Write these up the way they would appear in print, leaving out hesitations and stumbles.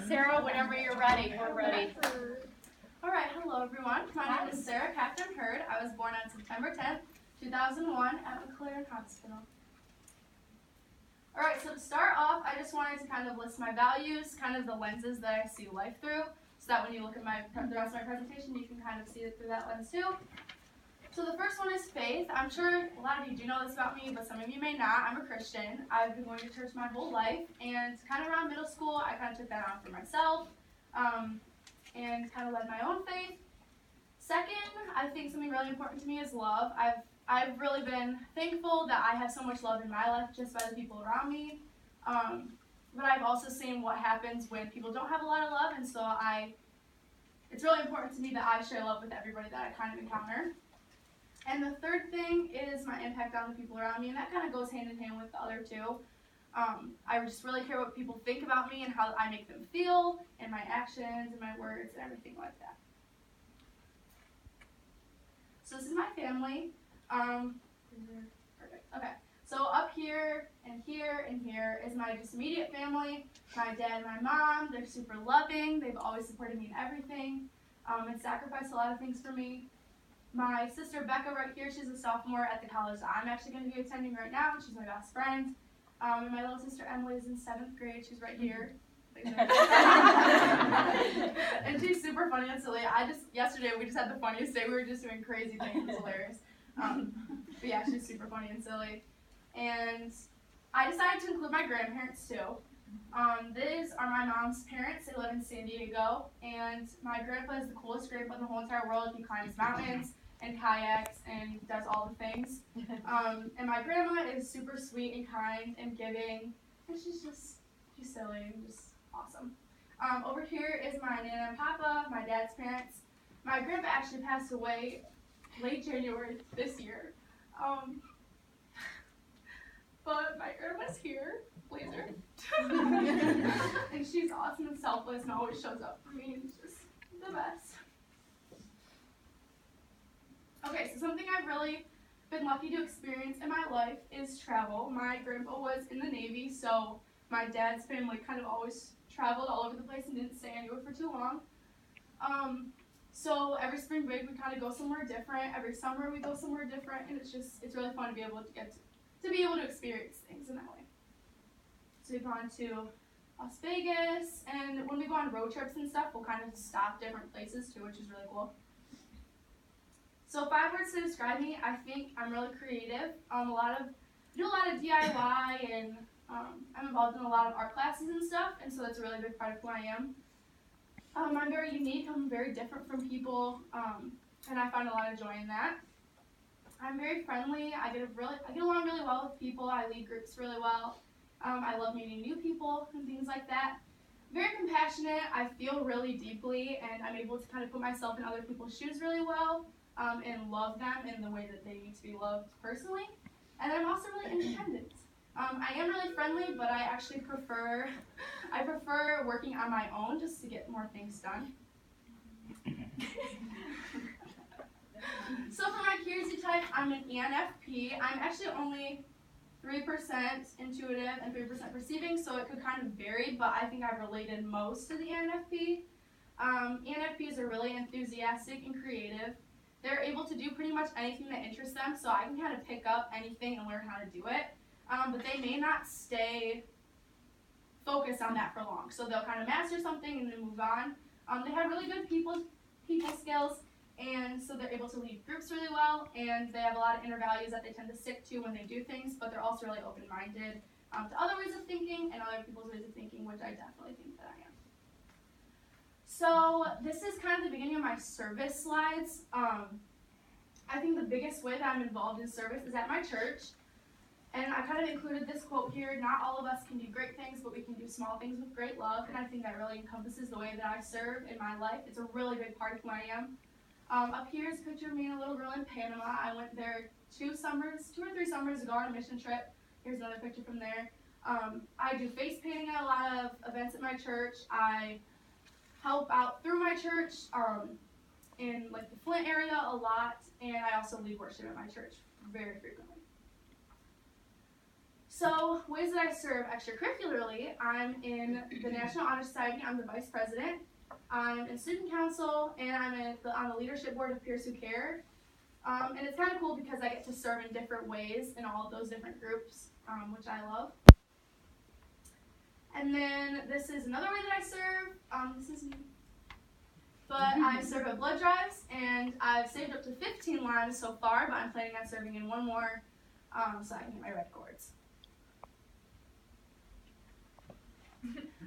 Sarah, whenever you're ready, we're ready. All right, hello everyone. My name is Sarah Captain Hurd. I was born on September 10th, 2001 at McLaren Hospital. All right, so to start off, I just wanted to kind of list my values, kind of the lenses that I see life through, so that when you look at the rest of my presentation, you can kind of see it through that lens too. So the first one is faith. I'm sure a lot of you do know this about me, but some of you may not. I'm a Christian. I've been going to church my whole life, and kind of around middle school, I kind of took that on for myself, and kind of led my own faith. Second, I think something really important to me is love. I've really been thankful that I have so much love in my life just by the people around me, but I've also seen what happens when people don't have a lot of love, and so it's really important to me that I share love with everybody that I kind of encounter. And the third thing is my impact on the people around me, and that kind of goes hand in hand with the other two. I just really care what people think about me and how I make them feel, and my actions and my words and everything like that. So this is my family. Perfect. Okay. So up here and here and here is my just immediate family. My dad and my mom, they're super loving. They've always supported me in everything and sacrificed a lot of things for me. My sister Becca right here, she's a sophomore at the college that I'm actually going to be attending right now. She's my best friend. And my little sister Emily is in 7th grade. She's right here. And she's super funny and silly. Yesterday we just had the funniest day. We were just doing crazy things. It was hilarious. But yeah, she's super funny and silly. And I decided to include my grandparents too. These are my mom's parents. They live in San Diego. And my grandpa is the coolest grandpa in the whole entire world. He climbs mountains and kayaks and does all the things. And my grandma is super sweet and kind and giving. And she's silly and just awesome. Over here is my Nana and Papa, my dad's parents. My grandpa actually passed away late January this year. But my grandma's here, Blazer. And she's awesome and selfless and always shows up for me and is just the best. Okay, so something I've really been lucky to experience in my life is travel. My grandpa was in the Navy, so my dad's family kind of always traveled all over the place and didn't stay anywhere for too long. So every spring break we kind of go somewhere different. Every summer we go somewhere different, and it's really fun to be able to experience things in that way. So we've gone to Las Vegas, and when we go on road trips and stuff, we'll kind of stop different places too, which is really cool. So 5 words to describe me: I think I'm really creative. I do a lot of DIY, and I'm involved in a lot of art classes and stuff, and so that's a really big part of who I am. I'm very unique. I'm very different from people, and I find a lot of joy in that. I'm very friendly. I get along really well with people. I lead groups really well. I love meeting new people and things like that. Very compassionate. I feel really deeply, and I'm able to kind of put myself in other people's shoes really well, and love them in the way that they need to be loved personally. And I'm also really independent. I am really friendly, but I actually prefer working on my own just to get more things done. So for my curiosity type, I'm an ENFP. I'm actually only 3% intuitive and 3% perceiving, so it could kind of vary, but I think I've related most to the ENFP. ENFPs are really enthusiastic and creative. They're able to do pretty much anything that interests them, so I can kind of pick up anything and learn how to do it. But they may not stay focused on that for long. So they'll kind of master something and then move on. They have really good people skills, and so they're able to lead groups really well, and they have a lot of inner values that they tend to stick to when they do things, but they're also really open-minded to other ways of thinking and other people's ways of thinking, which I definitely think that I am. So this is kind of the beginning of my service slides. I think the biggest way that I'm involved in service is at my church. And I kind of included this quote here: not all of us can do great things, but we can do small things with great love. And I think that really encompasses the way that I serve in my life. It's a really big part of who I am. Up here is a picture of me and a little girl in Panama. I went there 2 or 3 summers ago on a mission trip. Here's another picture from there. I do face painting at a lot of events at my church. I help out through my church in like the Flint area a lot, and I also lead worship at my church very frequently. So, ways that I serve extracurricularly, I'm in the National Honor Society, I'm the vice president. I'm in student council, and I'm on the leadership board of Peers Who Care. And it's kind of cool because I get to serve in different ways in all of those different groups, which I love. And then this is another way that I serve. This is me. But I serve at blood drives, and I've saved up to 15 lives so far, but I'm planning on serving in one more so I can get my red cords.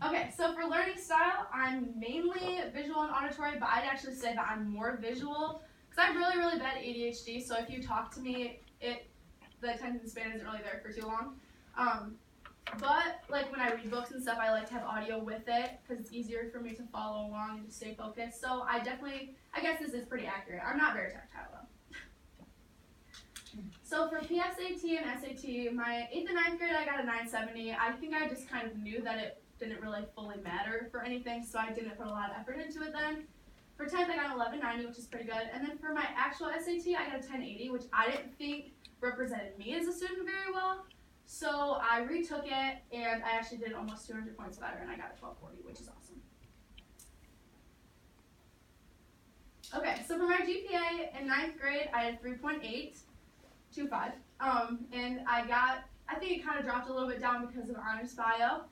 Okay, so for learning style, I'm mainly visual and auditory, but I'd actually say that I'm more visual because I'm really, really bad at ADHD, so if you talk to me, the attention span isn't really there for too long. But like when I read books and stuff, I like to have audio with it because it's easier for me to follow along and to stay focused. So I guess this is pretty accurate. I'm not very tactile though. So for PSAT and SAT, my 8th and 9th grade I got a 970. I think I just kind of knew that it didn't really fully matter for anything, so I didn't put a lot of effort into it then. For 10th I got an 1190, which is pretty good. And then for my actual SAT, I got a 1080, which I didn't think represented me as a student very well. So I retook it, and I actually did almost 200 points better, and I got a 1240, which is awesome. Okay, so for my GPA in 9th grade, I had 3.825, and I think it kind of dropped a little bit down because of honors bio.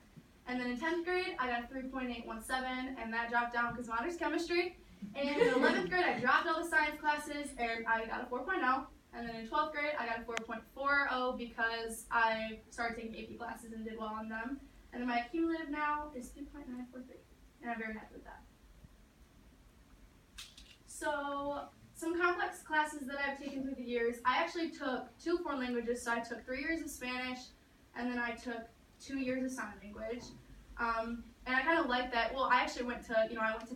And then in 10th grade, I got a 3.817, and that dropped down because of honors chemistry. And in 11th grade, I dropped all the science classes, and I got a 4.0. And then in 12th grade, I got a 4.40 because I started taking AP classes and did well on them. And then my cumulative now is 3.943, and I'm very happy with that. So some complex classes that I've taken through the years, I actually took 2 foreign languages. So I took 3 years of Spanish, and then I took 2 years of sign language. And I kind of like that. Well, I actually went to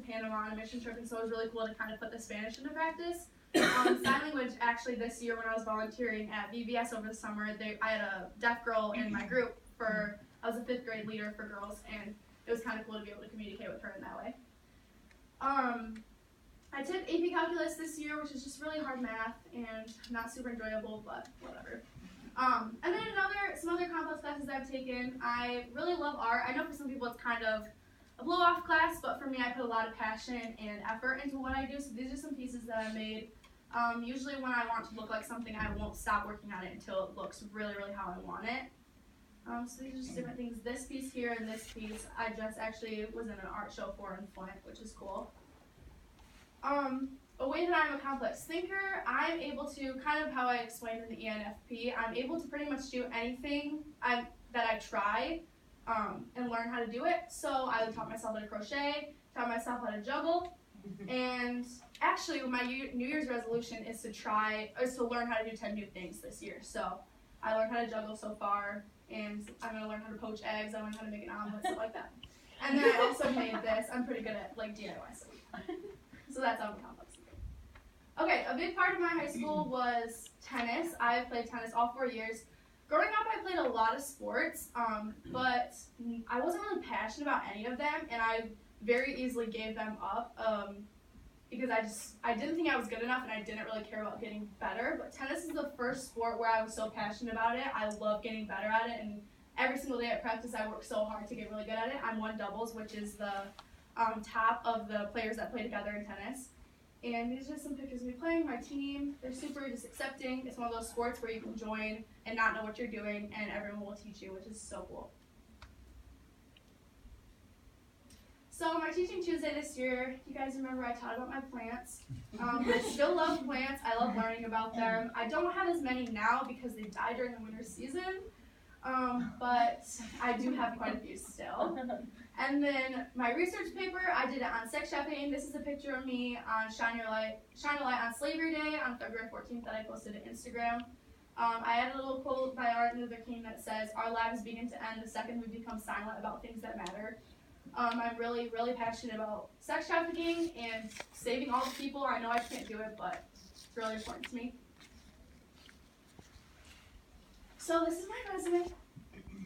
Panama on a mission trip, and so it was really cool to kind of put the Spanish into practice. Sign language, actually, this year when I was volunteering at VBS over the summer, I had a deaf girl in my group. I was a 5th grade leader for girls, and it was kind of cool to be able to communicate with her in that way. I took AP Calculus this year, which is just really hard math and not super enjoyable, but whatever. And then some other complex classes I've taken. I really love art. I know for some people it's kind of a blow-off class, but for me I put a lot of passion and effort into what I do. So these are some pieces that I made. Usually when I want to look like something, I won't stop working on it until it looks really, really how I want it. So these are just different things. This piece here and this piece, I just actually was in an art show for in Flint, which is cool. A way that I'm a complex thinker, I'm able to, kind of how I explained in the ENFP, I'm able to pretty much do anything that I try and learn how to do it. So I taught myself how to crochet, taught myself how to juggle, and actually my New Year's resolution is to learn how to do 10 new things this year. So I learned how to juggle so far, and I'm going to learn how to poach eggs, I learned how to make an omelet, stuff like that. And then I also made this. I'm pretty good at DIY stuff. So that's how I'm complex. Okay, a big part of my high school was tennis. I played tennis all 4 years. Growing up, I played a lot of sports, but I wasn't really passionate about any of them, and I very easily gave them up because I didn't think I was good enough, and I didn't really care about getting better. But tennis is the first sport where I was so passionate about it. I love getting better at it, and every single day at practice, I work so hard to get really good at it. I'm one doubles, which is the top of the players that play together in tennis. And these are just some pictures of me playing, my team. They're super just accepting. It's one of those sports where you can join and not know what you're doing, and everyone will teach you, which is so cool. So my Teaching Tuesday this year, you guys remember I taught about my plants. I still love plants. I love learning about them. I don't have as many now because they die during the winter season, but I do have quite a few still. And then my research paper, I did it on sex trafficking. This is a picture of me on Shine a Light on Slavery Day on February 14th that I posted to Instagram. I added a little quote by Martin Luther King that says, "Our lives begin to end the second we become silent about things that matter." I'm really, really passionate about sex trafficking and saving all the people. I know I can't do it, but it's really important to me. So this is my resume.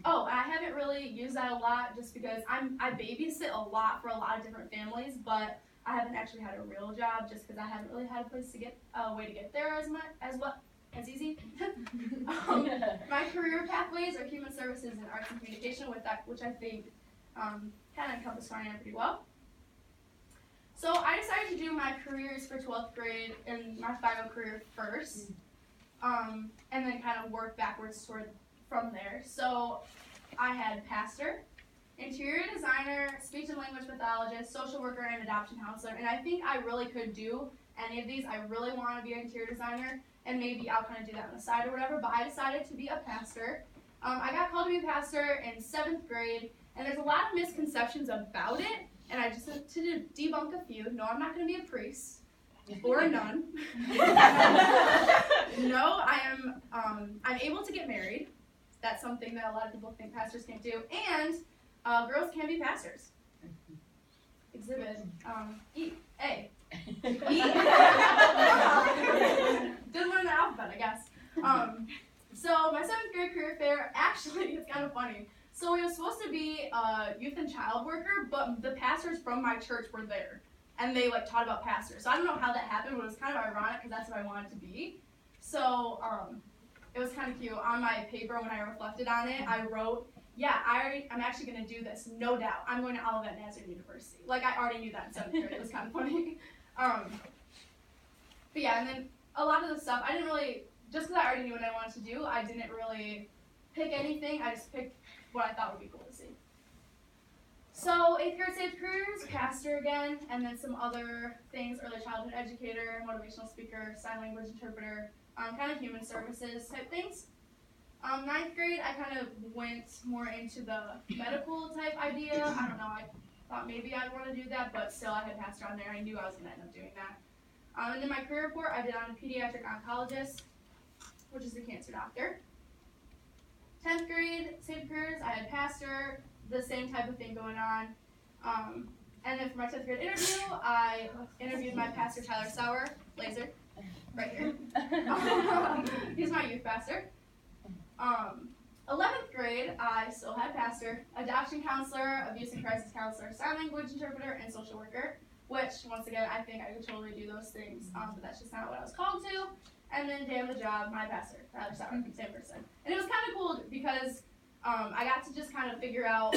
Oh, I haven't really used that a lot just because I babysit a lot for a lot of different families, but I haven't actually had a real job just because I haven't really had a way to get there as That's easy. My career pathways are human services and arts and communication, with that, which I think kind of encompass where I am pretty well. So I decided to do my careers for 12th grade and my final career first, and then kind of work backwards from there. So I had pastor, interior designer, speech and language pathologist, social worker, and adoption counselor. And I think I really could do any of these. I really want to be an interior designer, and maybe I'll kind of do that on the side or whatever, but I decided to be a pastor. I got called to be a pastor in 7th grade, and there's a lot of misconceptions about it, and I just want to debunk a few. No, I'm not going to be a priest or a nun. No, I'm able to get married. That's something that a lot of people think pastors can't do, and girls can be pastors. Exhibit A. Didn't learn the alphabet, I guess. So my 7th grade career fair, actually, it's kind of funny. So it was supposed to be a youth and child worker, but the pastors from my church were there, and they taught about pastors. So I don't know how that happened, but it was kind of ironic because that's what I wanted to be. So it was kind of cute. On my paper, when I reflected on it, I wrote, yeah, I'm actually going to do this, no doubt. I'm going to Olivet Nazarene University. I already knew that in 7th grade. It was kind of funny. But yeah, and then a lot of the stuff, I didn't really, just because I already knew what I wanted to do, I didn't really pick anything. I just picked what I thought would be cool to see. So 8th grade saved careers, pastor again, and then some other things, early childhood educator, motivational speaker, sign language interpreter, kind of human services type things. 9th grade, I kind of went more into the medical type idea. I don't know, I thought maybe I'd want to do that, but still I had pastor on there. I knew I was going to end up doing that. And then my career report, I did on a pediatric oncologist, which is a cancer doctor. 10th grade, saved careers, I had pastor, the same type of thing going on. And then for my 10th grade interview, I interviewed my pastor, Tyler Sauer, Laser, right here. He's my youth pastor. 11th grade, I still had pastor, adoption counselor, abuse and crisis counselor, sign language interpreter, and social worker, which, once again, I think I could totally do those things, but that's just not what I was called to. And then, day on the job, my pastor, Tyler Sauer, same person. And it was kind of cool because I got to just kind of figure out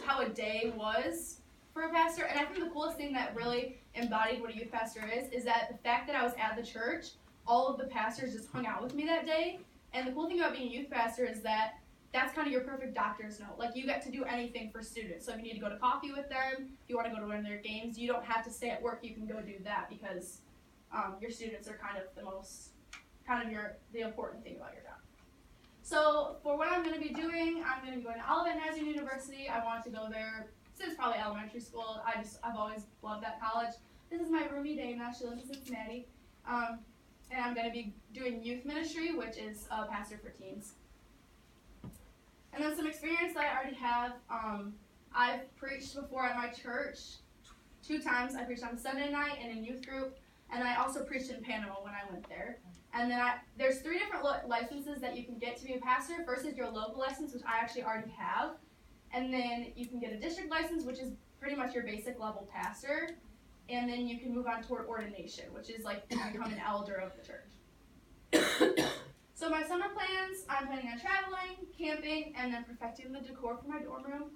how a day was for a pastor. And I think the coolest thing that really embodied what a youth pastor is that the fact that I was at the church, all of the pastors just hung out with me that day. And the cool thing about being a youth pastor is that that's kind of your perfect doctor's note. You get to do anything for students. So if you need to go to coffee with them, if you want to go to one of their games, you don't have to stay at work. You can go do that because your students are kind of the important thing about your job. So for what I'm going to be doing, I'm going to be going to Olivet Nazarene University. I wanted to go there since probably elementary school. I've always loved that college. This is my roomie Dana. She lives in Cincinnati. And I'm going to be doing youth ministry, which is a pastor for teens. And then some experience that I already have. I've preached before at my church 2 times. I preached on Sunday night and in youth group. And I also preached in Panama when I went there. And then there's 3 different licenses that you can get to be a pastor. First is your local license, which I actually already have. And then you can get a district license, which is pretty much your basic level pastor. And then you can move on toward ordination, which is like to become an elder of the church. So my summer plans, I'm planning on traveling, camping, and then perfecting the decor for my dorm room.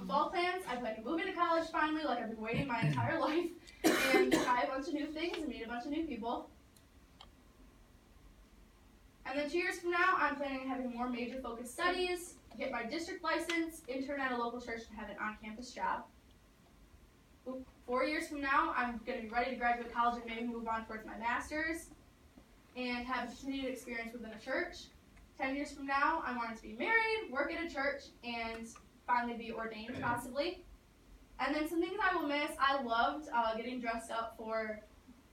Fall plans, I plan to move into college finally, like I've been waiting my entire life, and try a bunch of new things and meet a bunch of new people. And then 2 years from now, I'm planning on having more major focused studies, get my district license, intern at a local church to have an on-campus job. 4 years from now, I'm going to be ready to graduate college and maybe move on towards my master's and have continued experience within a church. 10 years from now, I want to be married, work at a church, and finally be ordained possibly. And then some things I will miss. I loved getting dressed up for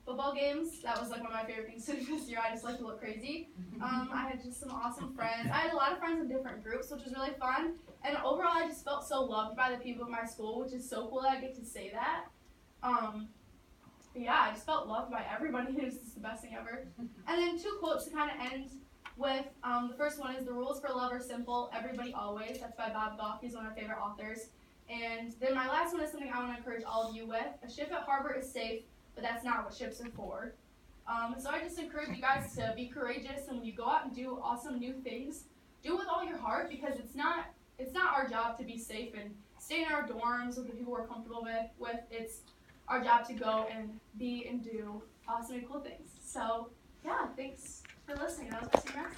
football games. That was like one of my favorite things to do this year. I just like to look crazy. I had just some awesome friends. I had a lot of friends in different groups, which was really fun. And overall, I just felt so loved by the people in my school, which is so cool that I get to say that. But yeah, I just felt loved by everybody. It was just the best thing ever. And then 2 quotes to kind of end with. The first one is, "The rules for love are simple, everybody always." That's by Bob Goff. He's one of my favorite authors. And then my last one is something I want to encourage all of you with. "A ship at harbor is safe, but that's not what ships are for." So I just encourage you guys to be courageous, and when you go out and do awesome new things, do it with all your heart, because it's not our job to be safe and stay in our dorms with the people we're comfortable with. It's our job to go and be and do awesome and cool things. So yeah, thanks for listening. That was my senior